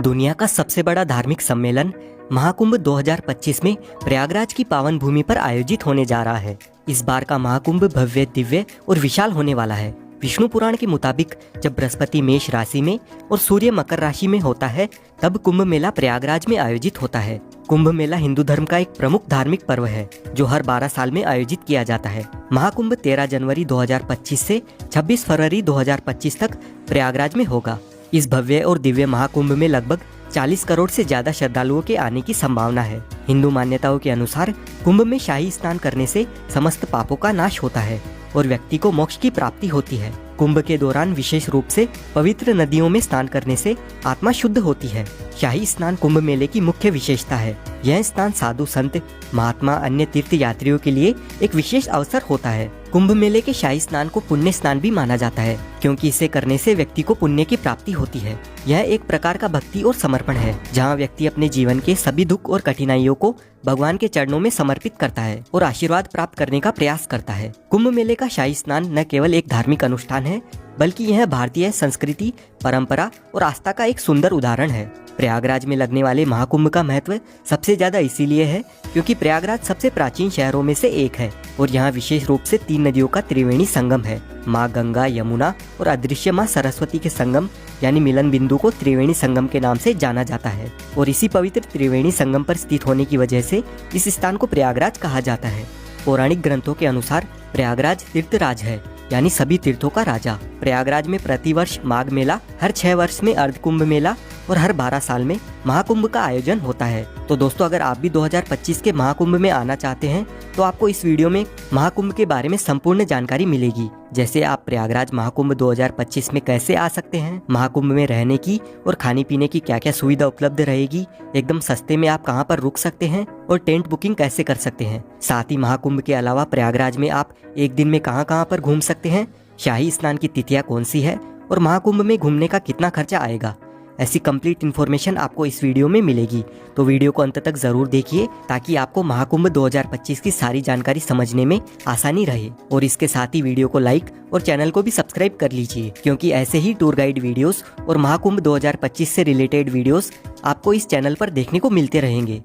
दुनिया का सबसे बड़ा धार्मिक सम्मेलन महाकुंभ 2025 में प्रयागराज की पावन भूमि पर आयोजित होने जा रहा है। इस बार का महाकुंभ भव्य, दिव्य और विशाल होने वाला है। विष्णु पुराण के मुताबिक जब बृहस्पति मेष राशि में और सूर्य मकर राशि में होता है, तब कुंभ मेला प्रयागराज में आयोजित होता है। कुंभ मेला हिंदू धर्म का एक प्रमुख धार्मिक पर्व है, जो हर 12 साल में आयोजित किया जाता है। महाकुंभ 13 जनवरी 2025 से 26 फरवरी 2025 तक प्रयागराज में होगा। इस भव्य और दिव्य महाकुंभ में लगभग 40 करोड़ से ज्यादा श्रद्धालुओं के आने की संभावना है। हिंदू मान्यताओं के अनुसार कुंभ में शाही स्नान करने से समस्त पापों का नाश होता है और व्यक्ति को मोक्ष की प्राप्ति होती है। कुंभ के दौरान विशेष रूप से पवित्र नदियों में स्नान करने से आत्मा शुद्ध होती है। शाही स्नान कुंभ मेले की मुख्य विशेषता है। यह स्नान साधु संत, महात्मा, अन्य तीर्थ यात्रियों के लिए एक विशेष अवसर होता है। कुंभ मेले के शाही स्नान को पुण्य स्नान भी माना जाता है, क्योंकि इसे करने से व्यक्ति को पुण्य की प्राप्ति होती है। यह एक प्रकार का भक्ति और समर्पण है, जहाँ व्यक्ति अपने जीवन के सभी दुख और कठिनाइयों को भगवान के चरणों में समर्पित करता है और आशीर्वाद प्राप्त करने का प्रयास करता है। कुंभ मेले का शाही स्नान न केवल एक धार्मिक अनुष्ठान है, बल्कि यह भारतीय संस्कृति, परंपरा और आस्था का एक सुंदर उदाहरण है। प्रयागराज में लगने वाले महाकुंभ का महत्व सबसे ज्यादा इसीलिए है क्योंकि प्रयागराज सबसे प्राचीन शहरों में से एक है और यहाँ विशेष रूप से 3 नदियों का त्रिवेणी संगम है। माँ गंगा, यमुना और अदृश्य माँ सरस्वती के संगम यानी मिलन बिंदु को त्रिवेणी संगम के नाम से जाना जाता है और इसी पवित्र त्रिवेणी संगम पर स्थित होने की वजह से इस स्थान को प्रयागराज कहा जाता है। पौराणिक ग्रंथों के अनुसार प्रयागराज तीर्थराज है, यानी सभी तीर्थों का राजा। प्रयागराज में प्रतिवर्ष माघ मेला, हर 6 वर्ष में अर्ध कुंभ मेला और हर 12 साल में महाकुंभ का आयोजन होता है। तो दोस्तों, अगर आप भी 2025 के महाकुंभ में आना चाहते हैं तो आपको इस वीडियो में महाकुंभ के बारे में संपूर्ण जानकारी मिलेगी, जैसे आप प्रयागराज महाकुंभ 2025 में कैसे आ सकते हैं, महाकुंभ में रहने की और खाने पीने की क्या क्या सुविधा उपलब्ध रहेगी, एकदम सस्ते में आप कहां पर रुक सकते हैं और टेंट बुकिंग कैसे कर सकते हैं। साथ ही महाकुंभ के अलावा प्रयागराज में आप एक दिन में कहां पर घूम सकते हैं, शाही स्नान की तिथियां कौन सी है और महाकुंभ में घूमने का कितना खर्चा आएगा, ऐसी कंप्लीट इन्फॉर्मेशन आपको इस वीडियो में मिलेगी। तो वीडियो को अंत तक जरूर देखिए ताकि आपको महाकुंभ 2025 की सारी जानकारी समझने में आसानी रहे। और इसके साथ ही वीडियो को लाइक और चैनल को भी सब्सक्राइब कर लीजिए, क्योंकि ऐसे ही टूर गाइड वीडियोस और महाकुंभ 2025 से रिलेटेड वीडियोस आपको इस चैनल पर देखने को मिलते रहेंगे।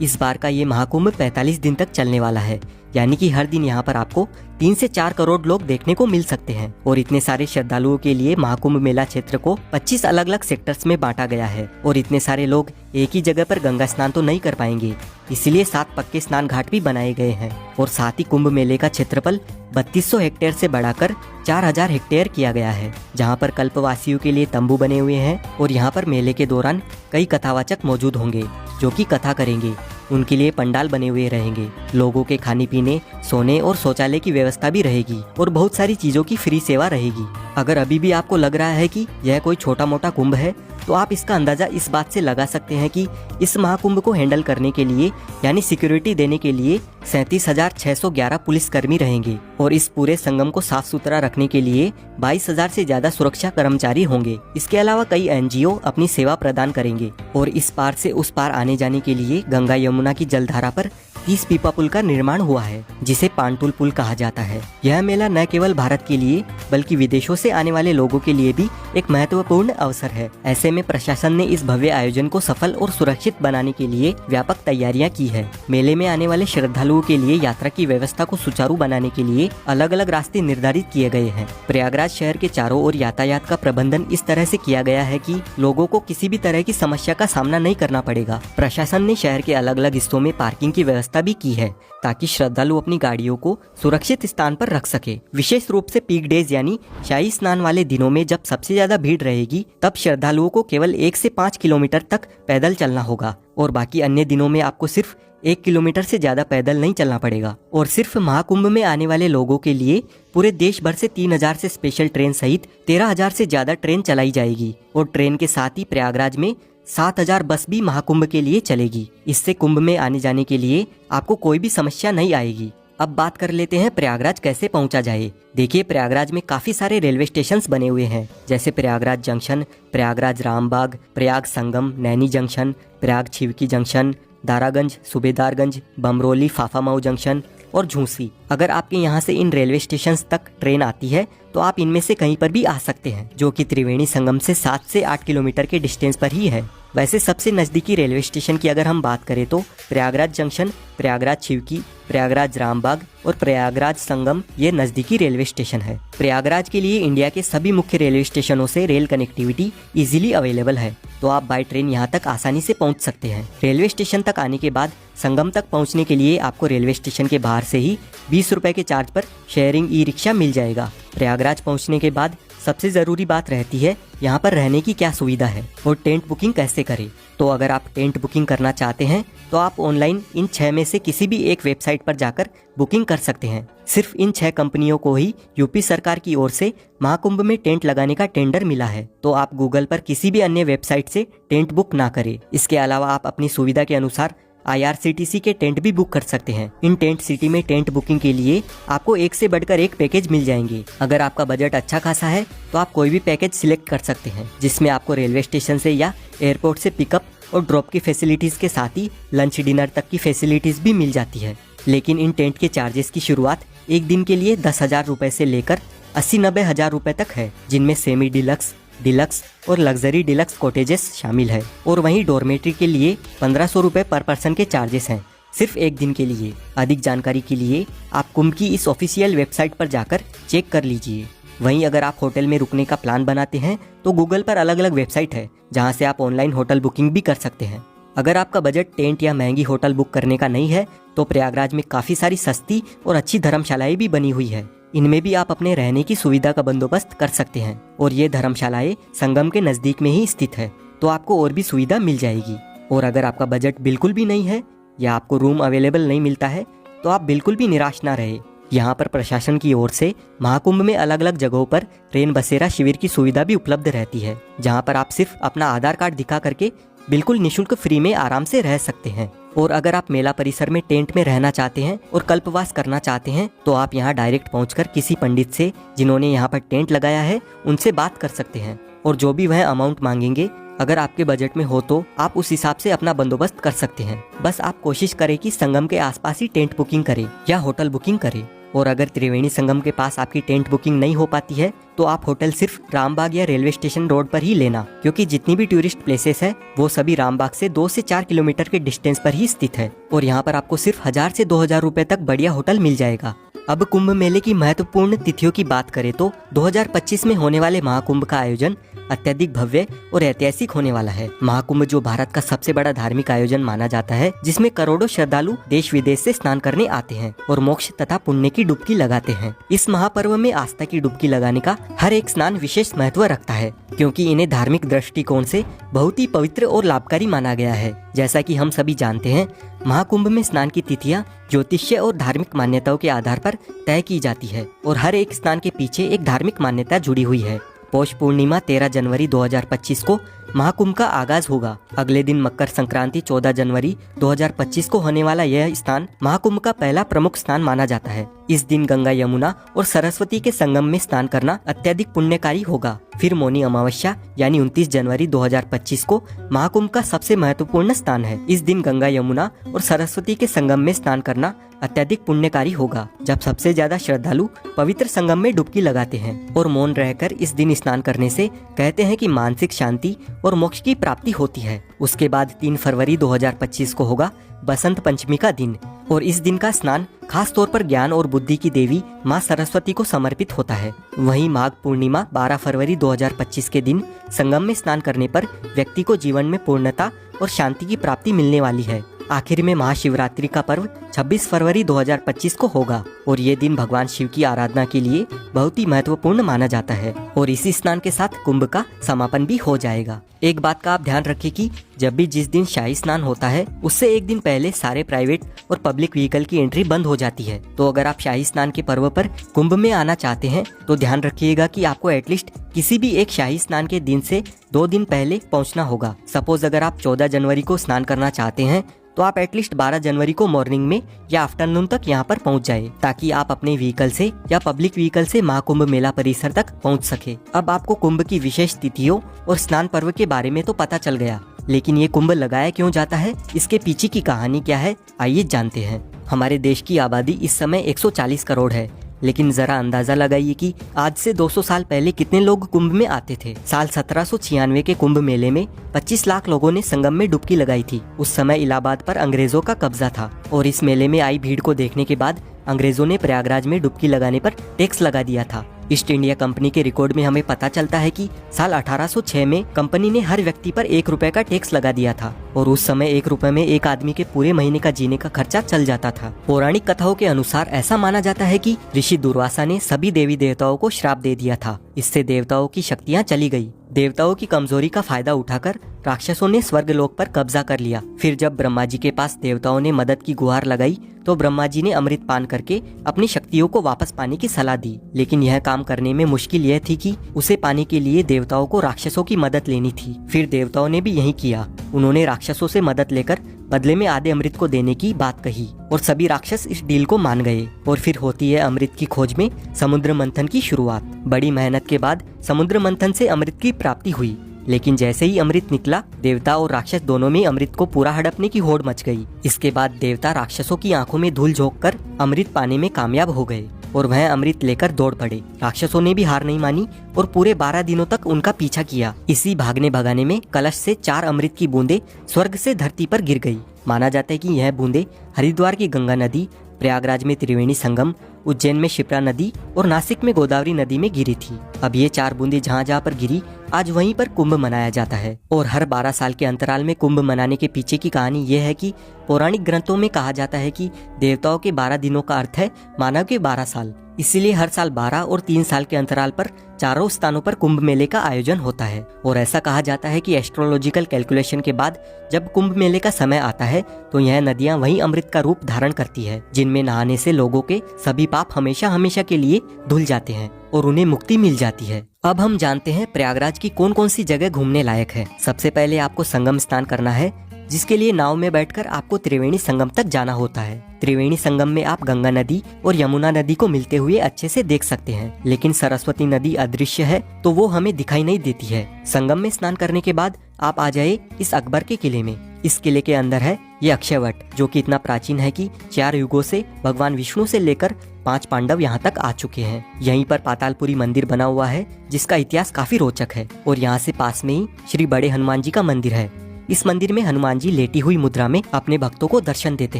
इस बार का ये महाकुंभ 45 दिन तक चलने वाला है, यानी कि हर दिन यहाँ पर आपको 3 से 4 करोड़ लोग देखने को मिल सकते हैं। और इतने सारे श्रद्धालुओं के लिए महाकुंभ मेला क्षेत्र को 25 अलग अलग सेक्टर्स में बांटा गया है और इतने सारे लोग एक ही जगह पर गंगा स्नान तो नहीं कर पाएंगे, इसलिए 7 पक्के स्नान घाट भी बनाए गए हैं। और साथ ही कुंभ मेले का क्षेत्रफल 3200 हेक्टेयर से बढ़ाकर 4000 हेक्टेयर किया गया है, जहाँ पर कल्पवासियों के लिए तंबू बने हुए हैं और यहाँ पर मेले के दौरान कई कथावाचक मौजूद होंगे जो कि कथा करेंगे। उनके लिए पंडाल बने हुए रहेंगे, लोगों के खाने पीने, सोने और शौचालय की व्यवस्था भी रहेगी और बहुत सारी चीजों की फ्री सेवा रहेगी। अगर अभी भी आपको लग रहा है कि यह कोई छोटा मोटा कुंभ है, तो आप इसका अंदाजा इस बात से लगा सकते हैं कि इस महाकुंभ को हैंडल करने के लिए यानी सिक्योरिटी देने के लिए 37,611 पुलिसकर्मी रहेंगे और इस पूरे संगम को साफ सुथरा रखने के लिए 22,000 से ज्यादा सुरक्षा कर्मचारी होंगे। इसके अलावा कई NGO अपनी सेवा प्रदान करेंगे और इस पार से उस पार आने जाने के लिए गंगा यमुना की जलधारा पर 30 पीपा पुल का निर्माण हुआ है, जिसे पांटुल पुल कहा जाता है। यह मेला न केवल भारत के लिए बल्कि विदेशों से आने वाले लोगों के लिए भी एक महत्वपूर्ण अवसर है। ऐसे में प्रशासन ने इस भव्य आयोजन को सफल और सुरक्षित बनाने के लिए व्यापक तैयारियां की है। मेले में आने वाले श्रद्धालुओं के लिए यात्रा की व्यवस्था को सुचारू बनाने के लिए अलग अलग रास्ते निर्धारित किए गए हैं। प्रयागराज शहर के चारों ओर यातायात का प्रबंधन इस तरह से किया गया है कि लोगों को किसी भी तरह की समस्या का सामना नहीं करना पड़ेगा। प्रशासन ने शहर के अलग अलग हिस्सों में पार्किंग की व्यवस्था भी की है ताकि श्रद्धालु अपनी गाड़ियों को सुरक्षित स्थान पर रख सके। विशेष रूप से पीक डेज यानी शाही स्नान वाले दिनों में जब सबसे ज्यादा भीड़ रहेगी, तब श्रद्धालुओं को केवल 1 से 5 किलोमीटर तक पैदल चलना होगा और बाकी अन्य दिनों में आपको सिर्फ 1 किलोमीटर से ज्यादा पैदल नहीं चलना पड़ेगा। और सिर्फ महाकुंभ में आने वाले लोगों के लिए पूरे देश भर से 3000 से स्पेशल ट्रेन सहित 13,000 से ज्यादा ट्रेन चलाई जाएगी और ट्रेन के साथ ही प्रयागराज में 7,000 बस भी महाकुंभ के लिए चलेगी। इससे कुंभ में आने जाने के लिए आपको कोई भी समस्या नहीं आएगी। अब बात कर लेते हैं प्रयागराज कैसे पहुंचा जाए। देखिए, प्रयागराज में काफी सारे रेलवे स्टेशंस बने हुए हैं, जैसे Prayagraj junction, Prayagraj Rambagh, Prayag Sangam, Naini junction, Prayag Chheoki junction, Daraganj, Subedarganj, Bamrauli, Phaphamau junction और झूसी। अगर आपके यहाँ से इन रेलवे स्टेशन तक ट्रेन आती है तो आप इनमें से कहीं पर भी आ सकते हैं, जो कि त्रिवेणी संगम से 7 से 8 किलोमीटर के डिस्टेंस पर ही है। वैसे सबसे नज़दीकी रेलवे स्टेशन की अगर हम बात करें तो प्रयागराज जंक्शन, प्रयागराज शिवकी, प्रयागराज रामबाग और प्रयागराज संगम ये नज़दीकी रेलवे स्टेशन है। प्रयागराज के लिए इंडिया के सभी मुख्य रेलवे स्टेशनों से रेल कनेक्टिविटी इजीली अवेलेबल है, तो आप बाय ट्रेन यहाँ तक आसानी से पहुँच सकते हैं। रेलवे स्टेशन तक आने के बाद संगम तक पहुँचने के लिए आपको रेलवे स्टेशन के बाहर से ही 20 रुपए के चार्ज पर शेयरिंग ई रिक्शा मिल जाएगा। प्रयागराज पहुँचने के बाद सबसे ज़रूरी बात रहती है यहाँ पर रहने की क्या सुविधा है और टेंट बुकिंग कैसे करें। तो अगर आप टेंट बुकिंग करना चाहते हैं तो आप ऑनलाइन इन 6 में से किसी भी एक वेबसाइट पर जाकर बुकिंग कर सकते हैं। सिर्फ इन 6 कंपनियों को ही यूपी सरकार की ओर से महाकुंभ में टेंट लगाने का टेंडर मिला है, तो आप गूगल पर किसी भी अन्य वेबसाइट से टेंट बुक ना करें। इसके अलावा आप अपनी सुविधा के अनुसार IRCTC के टेंट भी बुक कर सकते हैं। इन टेंट सिटी में टेंट बुकिंग के लिए आपको एक से बढ़कर एक पैकेज मिल जाएंगे। अगर आपका बजट अच्छा खासा है तो आप कोई भी पैकेज सिलेक्ट कर सकते हैं, जिसमें आपको रेलवे स्टेशन से या एयरपोर्ट से पिकअप और ड्रॉप की फैसिलिटीज के साथ ही लंच डिनर तक की फैसिलिटीज भी मिल जाती है। लेकिन इन टेंट के चार्जेस की शुरुआत एक दिन के लिए 10,000 रुपए से लेकर 80-90 हज़ार रुपए तक है, जिनमें सेमी डिलक्स, डिलक्स और लग्जरी डिलक्स कॉटेजेस शामिल है। और वहीं डॉर्मेट्री के लिए 1500 रुपए पर पर्सन के चार्जेस हैं, सिर्फ एक दिन के लिए। अधिक जानकारी के लिए आप कुंभ की इस ऑफिशियल वेबसाइट पर जाकर चेक कर लीजिए। वहीं अगर आप होटल में रुकने का प्लान बनाते हैं तो गूगल पर अलग अलग वेबसाइट है जहां से आप ऑनलाइन होटल बुकिंग भी कर सकते हैं। अगर आपका बजट टेंट या महंगी होटल बुक करने का नहीं है तो प्रयागराज में काफ़ी सारी सस्ती और अच्छी धर्मशालाएं भी बनी हुई है। इनमें भी आप अपने रहने की सुविधा का बंदोबस्त कर सकते हैं और ये धर्मशालाएं संगम के नज़दीक में ही स्थित है, तो आपको और भी सुविधा मिल जाएगी। और अगर आपका बजट बिल्कुल भी नहीं है या आपको रूम अवेलेबल नहीं मिलता है तो आप बिल्कुल भी निराश ना रहे। यहाँ पर प्रशासन की ओर से महाकुंभ में अलग अलग जगहों पर ट्रेन बसेरा शिविर की सुविधा भी उपलब्ध रहती है, जहाँ पर आप सिर्फ अपना आधार कार्ड दिखा करके बिल्कुल निशुल्क फ्री में आराम से रह सकते हैं। और अगर आप मेला परिसर में टेंट में रहना चाहते हैं और कल्पवास करना चाहते हैं तो आप यहाँ डायरेक्ट पहुंचकर किसी पंडित से जिन्होंने यहाँ पर टेंट लगाया है उनसे बात कर सकते हैं, और जो भी वह अमाउंट मांगेंगे अगर आपके बजट में हो तो आप उस हिसाब से अपना बंदोबस्त कर सकते हैं। बस आप कोशिश करें कि संगम के आसपास ही टेंट बुकिंग करें या होटल बुकिंग करें। और अगर त्रिवेणी संगम के पास आपकी टेंट बुकिंग नहीं हो पाती है तो आप होटल सिर्फ रामबाग या रेलवे स्टेशन रोड पर ही लेना, क्योंकि जितनी भी टूरिस्ट प्लेसेस है वो सभी रामबाग से 2 से 4 किलोमीटर के डिस्टेंस पर ही स्थित है। और यहाँ पर आपको सिर्फ 1000 से 2000 रुपए तक बढ़िया होटल मिल जाएगा। अब कुंभ मेले की महत्वपूर्ण तिथियों की बात करें तो 2025 में होने वाले महाकुंभ का आयोजन अत्यधिक भव्य और ऐतिहासिक होने वाला है। महाकुंभ जो भारत का सबसे बड़ा धार्मिक आयोजन माना जाता है, जिसमें करोड़ों श्रद्धालु देश विदेश से स्नान करने आते हैं और मोक्ष तथा पुण्य की डुबकी लगाते हैं। इस महापर्व में आस्था की डुबकी लगाने का हर एक स्नान विशेष महत्व रखता है, क्योंकि इन्हें धार्मिक दृष्टिकोण से बहुत ही पवित्र और लाभकारी माना गया है। जैसा कि हम सभी जानते हैं, महाकुंभ में स्नान की तिथियां ज्योतिष्य और धार्मिक मान्यताओं के आधार पर तय की जाती है और हर एक स्नान के पीछे एक धार्मिक मान्यता जुड़ी हुई है। पौष पूर्णिमा 13 जनवरी 2025 को महाकुंभ का आगाज होगा। अगले दिन मकर संक्रांति 14 जनवरी 2025 को होने वाला यह स्नान महाकुंभ का पहला प्रमुख स्नान माना जाता है। इस दिन गंगा, यमुना और सरस्वती के संगम में स्नान करना अत्यधिक पुण्यकारी होगा। फिर मौनी अमावस्या यानी 29 जनवरी 2025 को महाकुंभ का सबसे महत्वपूर्ण स्नान है। इस दिन गंगा, यमुना और सरस्वती के संगम में स्नान करना अत्यधिक पुण्यकारी होगा, जब सबसे ज्यादा श्रद्धालु पवित्र संगम में डुबकी लगाते हैं और मौन रहकर इस दिन स्नान करने से कहते हैं कि मानसिक शांति और मोक्ष की प्राप्ति होती है। उसके बाद 3 फरवरी 2025 को होगा बसंत पंचमी का दिन, और इस दिन का स्नान खास तौर पर ज्ञान और बुद्धि की देवी माँ सरस्वती को समर्पित होता है। वहीं माघ पूर्णिमा 12 फरवरी 2025 के दिन संगम में स्नान करने पर व्यक्ति को जीवन में पूर्णता और शांति की प्राप्ति मिलने वाली है। आखिर में महाशिवरात्रि का पर्व 26 फरवरी 2025 को होगा और ये दिन भगवान शिव की आराधना के लिए बहुत ही महत्वपूर्ण माना जाता है। और इसी स्नान के साथ कुंभ का समापन भी हो जाएगा। एक बात का आप ध्यान रखें कि जब भी जिस दिन शाही स्नान होता है उससे एक दिन पहले सारे प्राइवेट और पब्लिक व्हीकल की एंट्री बंद हो जाती है। तो अगर आप शाही स्नान के पर्व पर कुंभ में आना चाहते हैं तो ध्यान रखिएगा कि आपको एटलीस्ट किसी भी एक शाही स्नान के दिन से 2 दिन पहले पहुंचना होगा। सपोज अगर आप 14 जनवरी को स्नान करना चाहते हैं तो आप एटलीस्ट 12 जनवरी को मॉर्निंग में या आफ्टरनून तक यहाँ पर पहुँच जाए, ताकि आप अपने व्हीकल से या पब्लिक व्हीकल से महाकुंभ मेला परिसर तक पहुँच सके। अब आपको कुंभ की विशेष तिथियों और स्नान पर्व के बारे में तो पता चल गया, लेकिन ये कुंभ लगाया क्यों जाता है, इसके पीछे की कहानी क्या है, आइए जानते हैं। हमारे देश की आबादी इस समय 140 करोड़ है, लेकिन जरा अंदाजा लगाइए कि आज से 200 साल पहले कितने लोग कुंभ में आते थे। साल 1796 के कुंभ मेले में 25 लाख लोगों ने संगम में डुबकी लगाई थी। उस समय इलाहाबाद पर अंग्रेजों का कब्जा था और इस मेले में आई भीड़ को देखने के बाद अंग्रेजों ने प्रयागराज में डुबकी लगाने पर टैक्स लगा दिया था। ईस्ट इंडिया कंपनी के रिकॉर्ड में हमें पता चलता है कि साल 1806 में कंपनी ने हर व्यक्ति पर 1 रुपए का टैक्स लगा दिया था और उस समय 1 रुपए में एक आदमी के पूरे महीने का जीने का खर्चा चल जाता था। पौराणिक कथाओं के अनुसार ऐसा माना जाता है कि ऋषि दुर्वासा ने सभी देवी देवताओं को श्राप दे दिया था। इससे देवताओं की शक्तियाँ चली गई। देवताओं की कमजोरी का फायदा उठाकर राक्षसों ने स्वर्गलोक पर कब्जा कर लिया। फिर जब ब्रह्मा जी के पास देवताओं ने मदद की गुहार लगाई तो ब्रह्मा जी ने अमृत पान करके अपनी शक्तियों को वापस पाने की सलाह दी। लेकिन यह काम करने में मुश्किल यह थी कि उसे पाने के लिए देवताओं को राक्षसों की मदद लेनी थी। फिर देवताओं ने भी यही किया। उन्होंने राक्षसों से मदद लेकर बदले में आधे अमृत को देने की बात कही और सभी राक्षस इस डील को मान गए। और फिर होती है अमृत की खोज में समुद्र मंथन की शुरुआत। बड़ी मेहनत के बाद समुद्र मंथन से अमृत की प्राप्ति हुई, लेकिन जैसे ही अमृत निकला देवता और राक्षस दोनों में अमृत को पूरा हड़पने की होड़ मच गई। इसके बाद देवता राक्षसों की आंखों में धूल झोंक कर अमृत पाने में कामयाब हो गए और वह अमृत लेकर दौड़ पड़े। राक्षसों ने भी हार नहीं मानी और पूरे 12 दिनों तक उनका पीछा किया। इसी भागने भगाने में कलश से 4 अमृत की बूंदें स्वर्ग से धरती पर गिर गई। माना जाता है कि यह बूंदें हरिद्वार की गंगा नदी, प्रयागराज में त्रिवेणी संगम, उज्जैन में शिप्रा नदी और नासिक में गोदावरी नदी में गिरी थी। अब ये 4 बूंदें जहाँ जहाँ पर गिरी आज वहीं पर कुंभ मनाया जाता है। और हर 12 साल के अंतराल में कुंभ मनाने के पीछे की कहानी ये है कि पौराणिक ग्रंथों में कहा जाता है कि देवताओं के 12 दिनों का अर्थ है मानव के 12 साल। इसीलिए हर साल 12 और 3 साल के अंतराल पर चारों स्थानों पर कुंभ मेले का आयोजन होता है। और ऐसा कहा जाता है कि एस्ट्रोलॉजिकल कैलकुलेशन के बाद जब कुंभ मेले का समय आता है तो यह नदियां वही अमृत का रूप धारण करती है, जिनमें नहाने से लोगों के सभी पाप हमेशा हमेशा के लिए धुल जाते हैं और उन्हें मुक्ति मिल जाती है। अब हम जानते हैं प्रयागराज की कौन कौन सी जगह घूमने लायक है। सबसे पहले आपको संगम स्नान करना है, जिसके लिए नाव में बैठकर आपको त्रिवेणी संगम तक जाना होता है। त्रिवेणी संगम में आप गंगा नदी और यमुना नदी को मिलते हुए अच्छे से देख सकते हैं, लेकिन सरस्वती नदी अदृश्य है तो वो हमें दिखाई नहीं देती है। संगम में स्नान करने के बाद आप आ जाए इस अकबर के किले में। इस किले के अंदर है ये अक्षयवट, जो कि इतना प्राचीन है कि 4 युगों से भगवान विष्णु से लेकर 5 पांडव यहाँ तक आ चुके हैं। यहीं पर पातालपुरी मंदिर बना हुआ है, जिसका इतिहास काफी रोचक है। और यहाँ से पास में ही श्री बड़े हनुमान जी का मंदिर है। इस मंदिर में हनुमान जी लेटी हुई मुद्रा में अपने भक्तों को दर्शन देते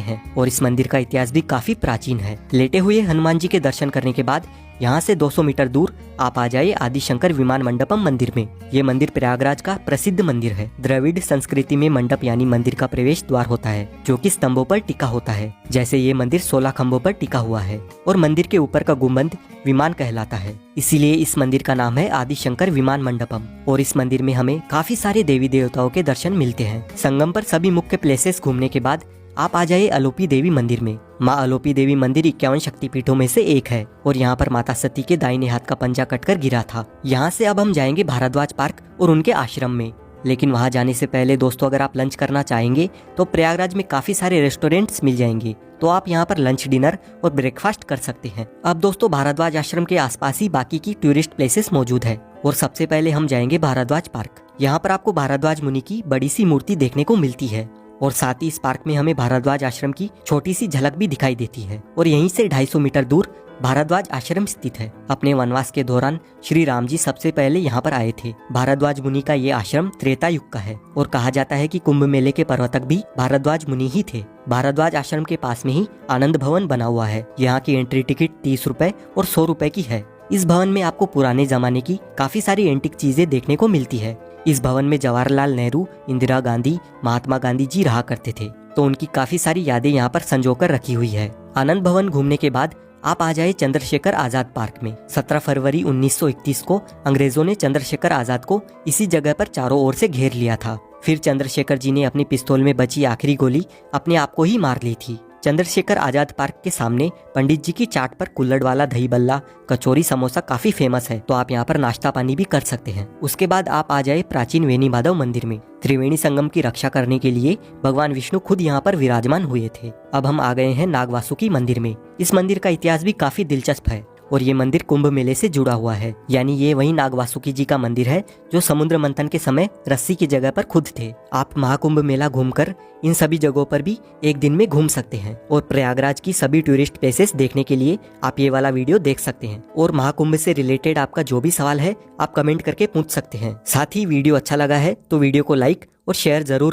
हैं और इस मंदिर का इतिहास भी काफी प्राचीन है। लेटे हुए हनुमान जी के दर्शन करने के बाद यहाँ से 200 मीटर दूर आप आ जाइए आदिशंकर विमान मंडपम मंदिर में। ये मंदिर प्रयागराज का प्रसिद्ध मंदिर है। द्रविड़ संस्कृति में मंडप यानी मंदिर का प्रवेश द्वार होता है, जो कि स्तंभों पर टिका होता है। जैसे ये मंदिर 16 खंभों पर टिका हुआ है और मंदिर के ऊपर का गुंबद विमान कहलाता है, इसीलिए इस मंदिर का नाम है आदिशंकर विमान मंडपम। और इस मंदिर में हमें काफी सारे देवी देवताओं के दर्शन मिलते हैं। संगम पर सभी मुख्य प्लेसेस घूमने के बाद आप आ जाइए अलोपी देवी मंदिर में। माँ अलोपी देवी मंदिर 51 शक्तिपीठों में से एक है और यहाँ पर माता सती के दाहिने हाथ का पंजा कटकर गिरा था। यहाँ से अब हम जाएंगे भारद्वाज पार्क और उनके आश्रम में। लेकिन वहाँ जाने से पहले दोस्तों, अगर आप लंच करना चाहेंगे तो प्रयागराज में काफी सारे रेस्टोरेंट्स मिल जाएंगे, तो आप यहाँ पर लंच, डिनर और ब्रेकफास्ट कर सकते हैं। अब दोस्तों, भारद्वाज आश्रम के आसपास ही बाकी की टूरिस्ट प्लेसेस मौजूद है और सबसे पहले हम जाएंगे भारद्वाज पार्क। यहाँ पर आपको भारद्वाज मुनि की बड़ी सी मूर्ति देखने को मिलती है और साथ ही इस पार्क में हमें भारद्वाज आश्रम की छोटी सी झलक भी दिखाई देती है। और यहीं से 250 मीटर दूर भारद्वाज आश्रम स्थित है। अपने वनवास के दौरान श्री राम जी सबसे पहले यहाँ पर आए थे। भारद्वाज मुनि का ये आश्रम त्रेता युग का है और कहा जाता है कि कुंभ मेले के प्रवर्तक भी भारद्वाज मुनि ही थे। भारद्वाज आश्रम के पास में ही आनंद भवन बना हुआ है। यहाँ की एंट्री टिकट 30 रुपए और 100 रुपए की है। इस भवन में आपको पुराने जमाने की काफी सारी एंटिक चीजें देखने को मिलती है। इस भवन में जवाहरलाल नेहरू, इंदिरा गांधी, महात्मा गांधी जी रहा करते थे, तो उनकी काफी सारी यादें यहाँ पर संजोकर रखी हुई है। आनंद भवन घूमने के बाद आप आ जाए चंद्रशेखर आजाद पार्क में। 17 फरवरी 1931 को अंग्रेजों ने चंद्रशेखर आजाद को इसी जगह पर चारों ओर से घेर लिया था। फिर चंद्रशेखर जी ने अपनी पिस्तौल में बची आखिरी गोली अपने आप को ही मार ली थी। चंद्रशेखर आजाद पार्क के सामने पंडित जी की चाट पर कुल्हड़ वाला दही बल्ला, कचौरी, समोसा काफी फेमस है, तो आप यहाँ पर नाश्ता पानी भी कर सकते हैं। उसके बाद आप आ जाए प्राचीन वेणी माधव मंदिर में। त्रिवेणी संगम की रक्षा करने के लिए भगवान विष्णु खुद यहाँ पर विराजमान हुए थे। अब हम आ गए हैं नागवासुकी मंदिर में। इस मंदिर का इतिहास भी काफी दिलचस्प है और ये मंदिर कुंभ मेले से जुड़ा हुआ है, यानी ये वही नाग वासुकी जी का मंदिर है जो समुद्र मंथन के समय रस्सी की जगह पर खुद थे। आप महाकुंभ मेला घूमकर इन सभी जगहों पर भी एक दिन में घूम सकते हैं और प्रयागराज की सभी टूरिस्ट प्लेसेस देखने के लिए आप ये वाला वीडियो देख सकते हैं। और महाकुंभ से रिलेटेड आपका जो भी सवाल है आप कमेंट करके पूछ सकते हैं। साथ ही वीडियो अच्छा लगा है तो वीडियो को लाइक और शेयर जरूर करें।